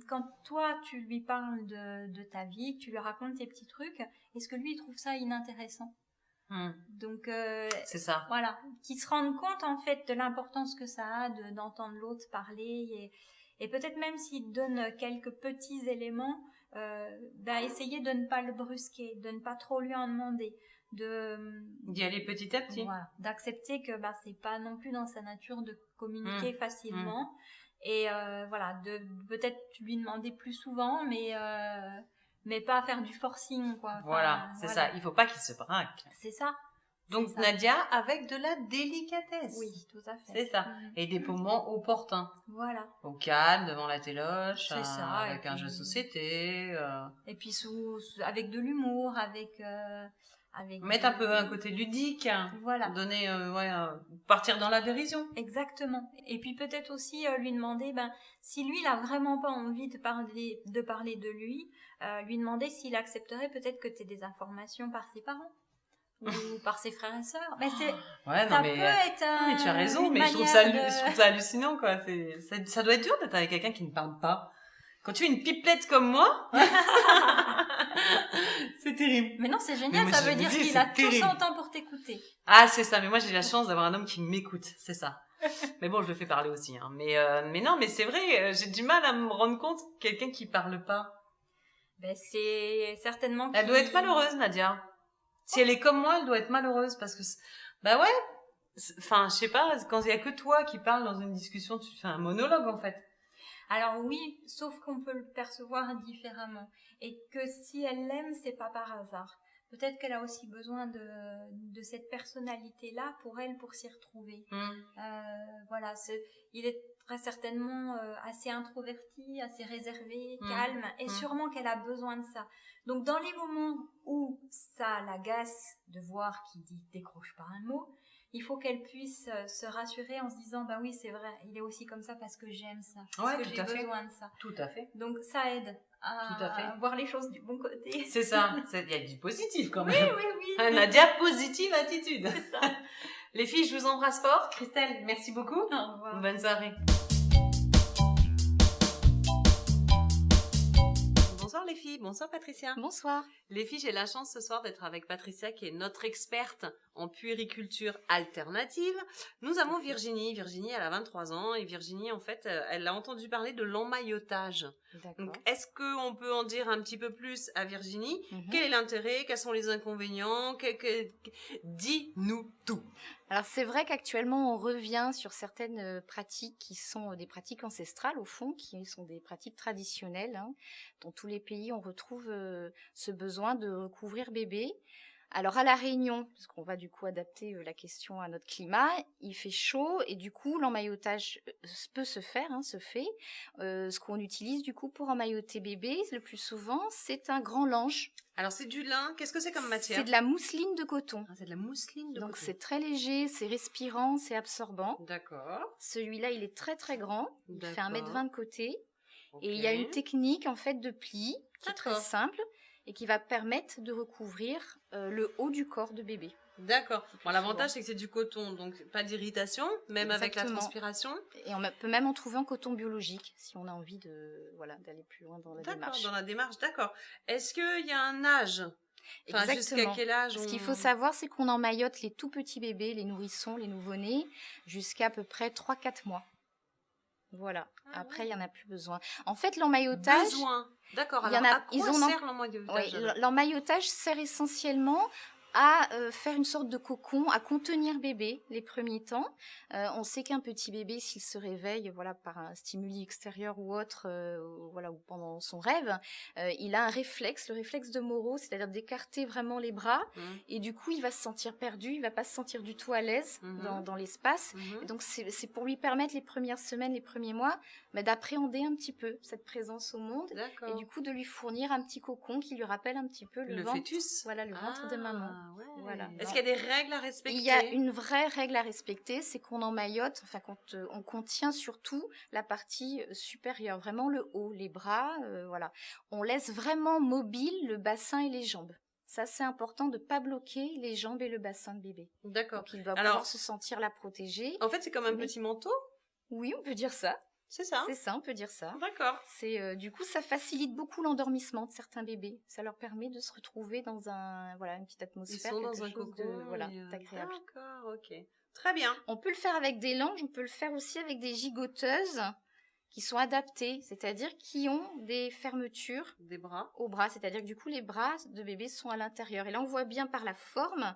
quand toi tu lui parles de ta vie, tu lui racontes tes petits trucs, est-ce que lui il trouve ça inintéressant? Donc c'est ça. Voilà, qu'il se rende compte en fait de l'importance que ça a d'entendre l'autre parler et peut-être même s'il donne quelques petits éléments, essayer de ne pas le brusquer, de ne pas trop lui en demander, d'y aller petit à petit. Voilà, d'accepter que c'est pas non plus dans sa nature de communiquer facilement et voilà, de peut-être lui demander plus souvent, mais pas faire du forcing quoi. Voilà, c'est ça. Il faut pas qu'il se braque. C'est ça. Donc c'est ça. Nadia avec de la délicatesse. Oui, tout à fait. C'est ça. Et des moments opportuns. Voilà. Au calme, devant la téloche, c'est ça. avec un jeu de société. Et puis avec de l'humour, avec mettre un peu un côté ludique. Voilà. Donner, partir dans la dérision. Exactement. Et puis peut-être aussi lui demander, si lui il a vraiment pas envie de parler de lui, lui demander s'il accepterait peut-être que tu aies des informations par ses parents. Ou par ses frères et sœurs. Mais ça peut être mais tu as raison, mais je trouve ça hallucinant, quoi. Ça doit être dur d'être avec quelqu'un qui ne parle pas. Quand tu es une pipelette comme moi, c'est terrible. Mais non, c'est génial, ça veut dire qu'il a tout son temps pour t'écouter. Ah, c'est ça, mais moi j'ai la chance d'avoir un homme qui m'écoute, c'est ça. Mais bon, je le fais parler aussi, hein. Mais non, mais c'est vrai, j'ai du mal à me rendre compte quelqu'un qui parle pas. C'est certainement Elle doit être malheureuse, Nadia. Si elle est comme moi, elle doit être malheureuse parce que, je sais pas, quand il y a que toi qui parles dans une discussion, tu fais un monologue en fait. Alors oui, sauf qu'on peut le percevoir différemment et que si elle l'aime, c'est pas par hasard. Peut-être qu'elle a aussi besoin de cette personnalité-là pour elle, pour s'y retrouver. Voilà, il est très certainement assez introverti, assez réservé, calme, et sûrement qu'elle a besoin de ça. Donc dans les moments où ça l'agace de voir qu'il décroche pas un mot, il faut qu'elle puisse se rassurer en se disant oui c'est vrai, il est aussi comme ça parce que j'aime ça, parce que j'ai besoin de ça. Tout à fait. Donc ça aide à voir les choses du bon côté. C'est ça, il y a du positif quand même. Oui. Nadia, positive attitude. C'est ça. Les filles, je vous embrasse fort. Christelle, merci beaucoup. Au revoir. Bonne soirée. Bonsoir les filles, bonsoir Patricia. Bonsoir. Les filles, j'ai la chance ce soir d'être avec Patricia qui est notre experte en puériculture alternative. Nous avons Virginie. Virginie, elle a 23 ans et Virginie, en fait, elle a entendu parler de l'emmaillotage. Donc, est-ce qu'on peut en dire un petit peu plus à Virginie? Quel est l'intérêt? Quels sont les inconvénients? Dis-nous tout. Alors, c'est vrai qu'actuellement, on revient sur certaines pratiques qui sont des pratiques ancestrales, au fond, qui sont des pratiques traditionnelles. Dans tous les pays, on retrouve ce besoin de recouvrir bébé. Alors à La Réunion, parce qu'on va du coup adapter la question à notre climat, il fait chaud et du coup l'emmaillotage peut se faire, se fait. Ce qu'on utilise du coup pour emmailloter bébé, le plus souvent, c'est un grand lange. Alors c'est du lin, qu'est-ce que c'est comme matière? C'est de la mousseline de coton. Ah, c'est de la mousseline de coton. Donc c'est très léger, c'est respirant, c'est absorbant. D'accord. Celui-là, il est très très grand, il fait 1m20 de côté. Okay. Et il y a une technique en fait de pli qui est très simple et qui va permettre de recouvrir le haut du corps de bébé. D'accord. Bon, l'avantage, c'est que c'est du coton, donc pas d'irritation, même avec la transpiration. Et on peut même en trouver en coton biologique, si on a envie d'aller plus loin dans la démarche. D'accord, dans la démarche, d'accord. Est-ce qu'il y a un âge? Enfin, jusqu'à quel âge Ce qu'il faut savoir, c'est qu'on emmaillote les tout petits bébés, les nourrissons, les nouveau-nés, jusqu'à peu près 3-4 mois. Voilà. Après, il n'y en a plus besoin. En fait, l'emmaillotage... D'accord. Alors, à quoi sert l'emmaillotage? L'emmaillotage sert essentiellement à faire une sorte de cocon, à contenir bébé les premiers temps. On sait qu'un petit bébé, s'il se réveille par un stimuli extérieur ou autre, ou pendant son rêve, il a un réflexe, le réflexe de Moro, c'est-à-dire d'écarter vraiment les bras, et du coup, il va se sentir perdu, il va pas se sentir du tout à l'aise dans l'espace. Et donc, c'est pour lui permettre les premières semaines, les premiers mois, d'appréhender un petit peu cette présence au monde, et du coup, de lui fournir un petit cocon qui lui rappelle un petit peu le ventre, fœtus. Voilà, le ventre de maman. Ouais. Voilà. Est-ce qu'il y a des règles à respecter? Il y a une vraie règle à respecter, c'est qu'on emmaillote, quand on contient surtout la partie supérieure, vraiment le haut, les bras, On laisse vraiment mobile le bassin et les jambes. Ça, c'est important de ne pas bloquer les jambes et le bassin de bébé. D'accord. Donc, il doit pouvoir se sentir la protéger. En fait, c'est comme un petit manteau? Oui, on peut dire ça. C'est ça. C'est ça, on peut dire ça. D'accord. Du coup, ça facilite beaucoup l'endormissement de certains bébés. Ça leur permet de se retrouver dans une petite Ils atmosphère, sont dans quelque un chose cocon. d'agréable. D'accord, ok. Très bien. On peut le faire avec des langes, on peut le faire aussi avec des gigoteuses qui sont adaptées, c'est-à-dire qui ont des fermetures Des bras. aux bras, c'est-à-dire que du coup les bras de bébé sont à l'intérieur. Et là on voit bien par la forme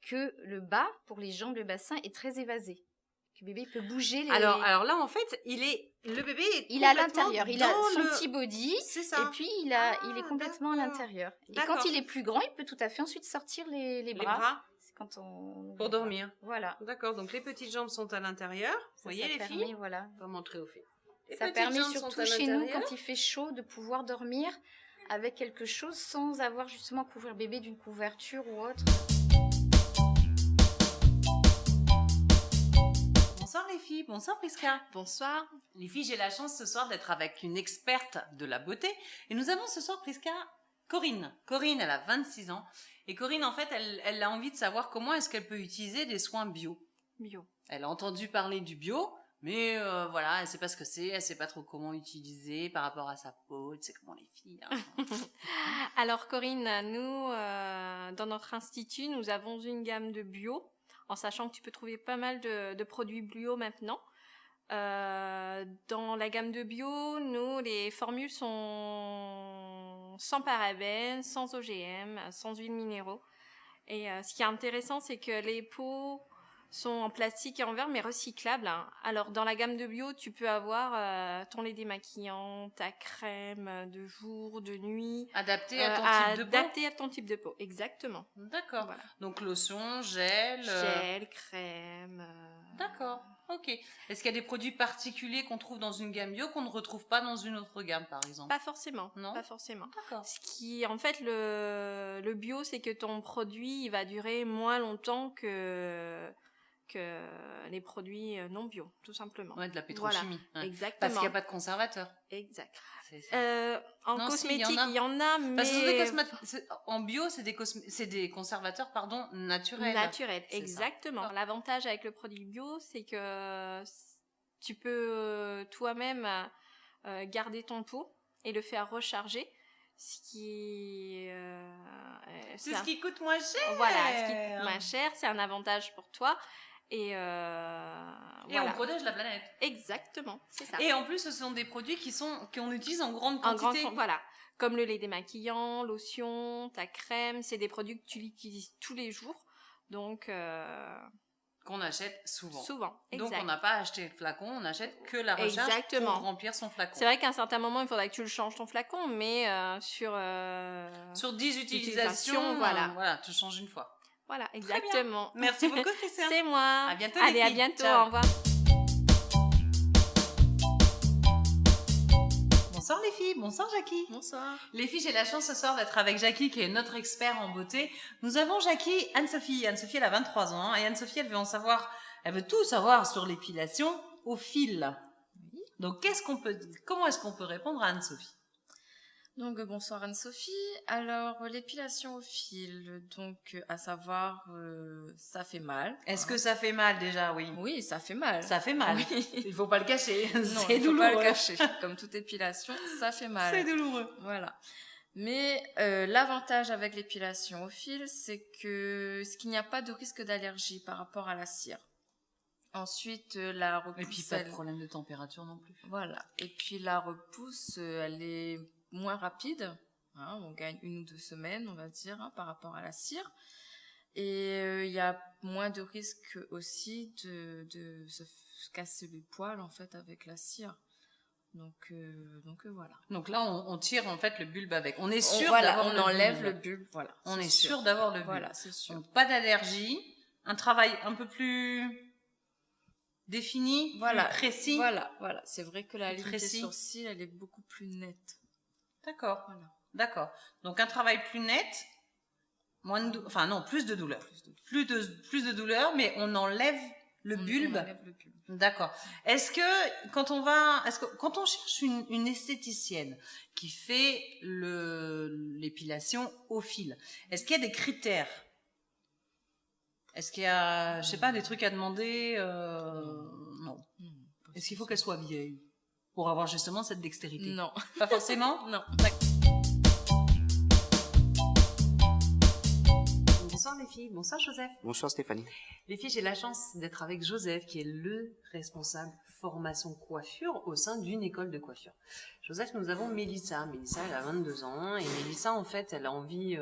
que le bas, pour les jambes, le bassin est très évasé. Que le bébé peut bouger les... Alors là, en fait, le bébé est il est à l'intérieur, il a son le... petit body, C'est ça. et puis il est complètement à d'accord. l'intérieur. Et D'accord. quand il est plus grand, il peut tout à fait ensuite sortir les Les bras. bras C'est quand on... pour dormir. Voilà. D'accord, donc les petites jambes sont à l'intérieur. Vous voyez les permet, filles voilà. On va montrer aux filles. Les Ça petites permet jambes surtout sont à chez nous, l'intérieur. quand il fait chaud, de pouvoir dormir avec quelque chose sans avoir justement à couvrir bébé d'une couverture ou autre. Bonsoir les filles, bonsoir Prisca. Bonsoir. Les filles, j'ai la chance ce soir d'être avec une experte de la beauté. Et nous avons ce soir Prisca, Corinne. Corinne, elle a 26 ans. Et Corinne, en fait, elle a envie de savoir comment est-ce qu'elle peut utiliser des soins bio. Bio. Elle a entendu parler du bio, mais voilà, elle sait pas ce que c'est, elle sait pas trop comment utiliser par rapport à sa peau, tu sais comment les filles. Hein. Alors Corinne, nous, dans notre institut, nous avons une gamme de bio, en sachant que tu peux trouver pas mal de produits bio maintenant. Dans la gamme de bio, nous, les formules sont sans parabènes, sans OGM, sans huiles minéraux. Et ce qui est intéressant, c'est que les pots sont en plastique et en verre, mais recyclables. Hein. Alors, dans la gamme de bio, tu peux avoir ton lait démaquillant, ta crème de jour, de nuit. Adapté à ton type de peau. Adapté à ton type de peau, exactement. D'accord. Voilà. Donc lotion, gel. Gel, crème. D'accord. Ok. Est-ce qu'il y a des produits particuliers qu'on trouve dans une gamme bio qu'on ne retrouve pas dans une autre gamme, par exemple? Pas forcément. Non. Pas forcément. D'accord. Ce qui, en fait, le bio, c'est que ton produit, il va durer moins longtemps que les produits non bio, tout simplement. Ouais, de la pétrochimie. Voilà, Ouais. exactement. Parce qu'il n'y a pas de conservateur. Exact. C'est- En Non, si, cosmétique, il il y en a, mais... Parce que en bio, c'est des conservateurs, pardon, naturels. Naturel, C'est ça. exactement. Ah. L'avantage avec le produit bio, c'est que tu peux toi-même garder ton pot et le faire recharger, ce qui C'est ce qui coûte moins cher. voilà, ce qui coûte moins cher, c'est un avantage pour toi et Et voilà. on protège la planète. Exactement, c'est ça. Et en plus, ce sont des produits qu'on utilise en grande En quantité. voilà, comme le lait démaquillant, lotion, ta crème, c'est des produits que tu utilises tous les jours, donc Qu'on achète souvent. souvent. Donc Exact. on n'a pas acheté le flacon, on achète que la recharge Exactement. pour remplir son flacon. C'est vrai qu'à un certain moment, il faudrait que tu le changes ton flacon, mais sur 10 utilisations, utilisation, voilà, tu changes une fois. voilà, exactement. Merci beaucoup, Christian. C'est moi. À bientôt, les Allez, à filles. bientôt. Ciao. Au revoir. Bonsoir les filles, bonsoir Jackie. Bonsoir. Les filles, j'ai la chance ce soir d'être avec Jackie qui est notre expert en beauté. Nous avons Jackie, Anne-Sophie. Anne-Sophie, elle a 23 ans et Anne-Sophie, elle veut tout savoir sur l'épilation au fil. Donc comment est-ce qu'on peut répondre à Anne-Sophie? Donc bonsoir Anne-Sophie. Alors l'épilation au fil, donc à savoir ça fait mal. Est-ce que ça fait mal déjà? Oui. Oui, ça fait mal. Ça fait mal. Oui. Il faut pas le cacher. Non, C'est il faut douloureux. pas le cacher. Comme toute épilation, ça fait mal. C'est douloureux. Voilà. Mais l'avantage avec l'épilation au fil, c'est qu'il n'y a pas de risque d'allergie par rapport à la cire. Ensuite, la repousse. Et puis pas de problème de température non plus. Voilà. Et puis la repousse, elle est moins rapide. Hein, on gagne 1 ou 2 semaines, on va dire, hein, par rapport à la cire. Et il y a moins de risque aussi de se casser les poils en fait avec la cire. Donc voilà. Donc là, on tire en fait le bulbe avec. On est sûr Voilà, d'avoir on le enlève bulbe. le bulbe. Voilà. On c'est est sûr d'avoir le bulbe. Voilà, c'est sûr. Donc, pas d'allergie. Un travail un peu plus défini, Voilà, plus précis. Voilà. C'est vrai que la Plus ligne des précis. sourcils, elle est beaucoup plus nette. D'accord. Voilà. D'accord. Donc un travail plus net, plus de douleur. Plus de douleur, mais on enlève le bulbe. On enlève le bulbe. D'accord. Est-ce que quand on cherche une esthéticienne qui fait l'épilation au fil, est-ce qu'il y a des critères? Est-ce qu'il y a, je sais pas, des trucs à demander? Non. Non, Est-ce qu'il faut qu'elle soit vieille pour avoir justement cette dextérité? Non. Pas forcément? Non. Bonsoir les filles, bonsoir Joseph. Bonsoir Stéphanie. Les filles, j'ai la chance d'être avec Joseph, qui est le responsable formation coiffure au sein d'une école de coiffure. Joseph, nous avons Mélissa. Mélissa, elle a 22 ans, et Mélissa, en fait, elle a envie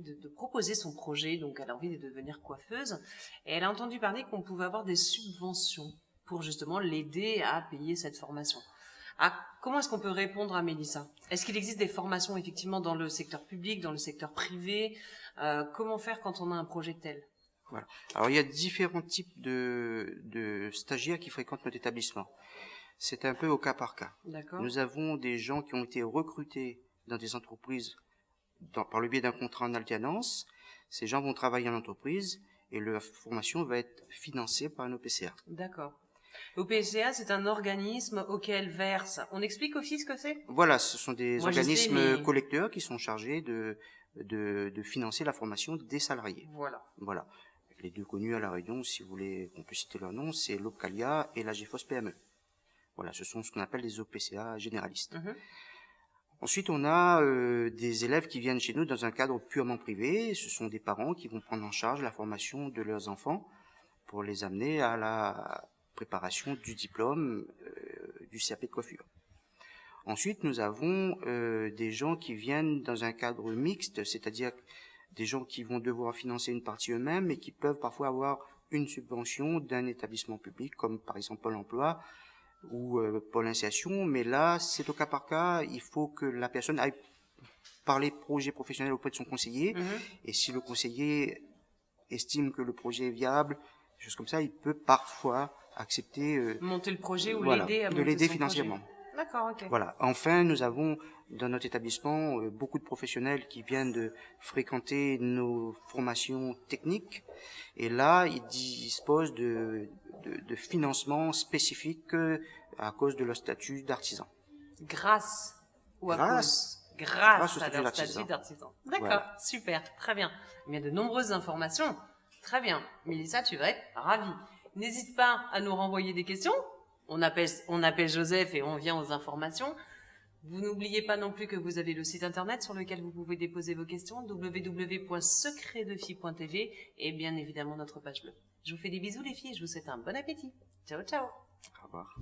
de proposer son projet, donc elle a envie de devenir coiffeuse, et elle a entendu parler qu'on pouvait avoir des subventions pour justement l'aider à payer cette formation. Comment est-ce qu'on peut répondre à Mélissa? Est-ce qu'il existe des formations effectivement dans le secteur public, dans le secteur privé? Comment faire quand on a un projet tel? Voilà. Alors il y a différents types de stagiaires qui fréquentent notre établissement. C'est un peu au cas par cas. D'accord. Nous avons des gens qui ont été recrutés dans des entreprises par le biais d'un contrat en alternance. Ces gens vont travailler en entreprise et leur formation va être financée par un OPCA. D'accord. L'OPCA, c'est un organisme auquel verse. On explique aussi ce que c'est? Voilà, ce sont des Moi, je sais, organismes mais- collecteurs qui sont chargés de financer la formation des salariés. Voilà. Voilà. Les deux connus à La Réunion, si vous voulez qu'on peut citer leur nom, c'est l'OPCALIA et la GEFOS PME. Voilà, ce sont ce qu'on appelle des OPCA généralistes. Mhm. Ensuite, on a des élèves qui viennent chez nous dans un cadre purement privé. Ce sont des parents qui vont prendre en charge la formation de leurs enfants pour les amener à la préparation du diplôme du CAP de coiffure. Ensuite, nous avons des gens qui viennent dans un cadre mixte, c'est-à-dire des gens qui vont devoir financer une partie eux-mêmes et qui peuvent parfois avoir une subvention d'un établissement public, comme par exemple Pôle emploi ou Pôle insertion. Mais là, c'est au cas par cas. Il faut que la personne aille parler projet professionnel auprès de son conseiller. Mhm. Et si le conseiller estime que le projet est viable, des choses comme ça, il peut parfois accepter Monter le projet ou voilà, l'aider à de monter l'aider son financièrement. projet. D'accord, ok. Voilà. Enfin, nous avons dans notre établissement beaucoup de professionnels qui viennent de fréquenter nos formations techniques. Et là, ils disposent de financements spécifiques à cause de leur statut d'artisan. Grâce ou à Grâce. cause? Grâce Grâce au à statut leur d'artisan. statut d'artisan. D'accord, Voilà. super, très bien. Il y a de nombreuses informations. Très bien. Mélissa, tu vas être ravie. N'hésite pas à nous renvoyer des questions. On appelle Joseph et on vient aux informations. Vous n'oubliez pas non plus que vous avez le site internet sur lequel vous pouvez déposer vos questions, www.secretdefille.tv, et bien évidemment notre page bleue. Je vous fais des bisous les filles et je vous souhaite un bon appétit. Ciao, ciao. Au revoir.